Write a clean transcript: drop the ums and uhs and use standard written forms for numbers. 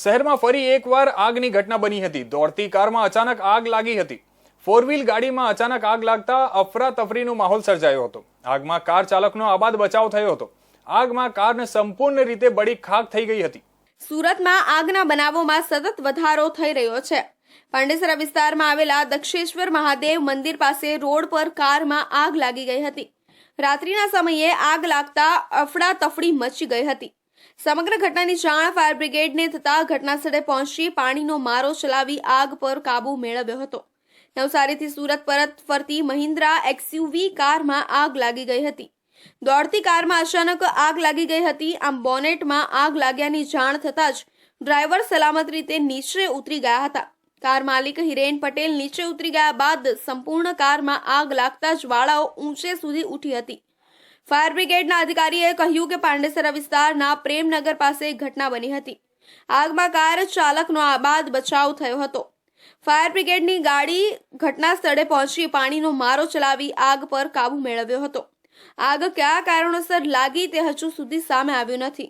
શહેરમાં ફરી એકવાર આગની ઘટના બની હતી। દોડતી કારમાં અચાનક આગ લાગી હતી। ફોર વ્હીલ ગાડીમાં અચાનક આગ લાગતા અફરાતફરીનો માહોલ સર્જાયો હતો। આગમાં કાર ચાલકનો આબાદ બચાવ થયો હતો। આગમાં કારને સંપૂર્ણ રીતે બળી ખાખ થઈ ગઈ હતી। સુરતમાં આગના બનાવોમાં સતત વધારો થઈ રહ્યો છે। પાંડેસરા વિસ્તારમાં આવેલા દક્ષેશ્વર મહાદેવ મંદિર પાસે રોડ પર કારમાં આગ લાગી ગઈ હતી। રાત્રિના સમયે આગ લાગતા અફડાતફડી મચી ગઈ હતી। સમગ્ર ઘટનાની જાણ ફાયર બ્રિગેડને થતા ઘટનાસ્થળે પહોંચી પાણીનો મારો ચલાવી આગ પર કાબુ મેળવ્યો હતો। નવસારીથી સુરત પરત ફરતી મહિન્દ્રા એક્સયુવી કારમાં આગ લાગી ગઈ હતી। દોડતી કારમાં અચાનક આગ લાગી ગઈ હતી। આમ બોનેટમાં આગ લાગ્યાની જાણ થતાં જ ડ્રાઈવર સલામત રીતે નીચે ઉતરી ગયા હતા। કાર માલિક હિરેન પટેલ નીચે ઉતરી ગયા બાદ સંપૂર્ણ કારમાં આગ લાગતા જ્વાળાઓ ઊંચે સુધી ઉઠી હતી। ફાયર બ્રિગેડના અધિકારીએ કહ્યું કે પાંડેસરા વિસ્તારના પ્રેમનગર પાસે ઘટના બની હતી। આગમાં કાર ચાલકનો આબાદ બચાવ થયો હતો। ફાયર બ્રિગેડની ગાડી ઘટના સ્થળે પહોંચી પાણીનો મારો ચલાવી આગ પર કાબુ મેળવ્યો હતો। આગ કયા કારણોસર લાગી તે હજુ સુધી સામે આવ્યું નથી।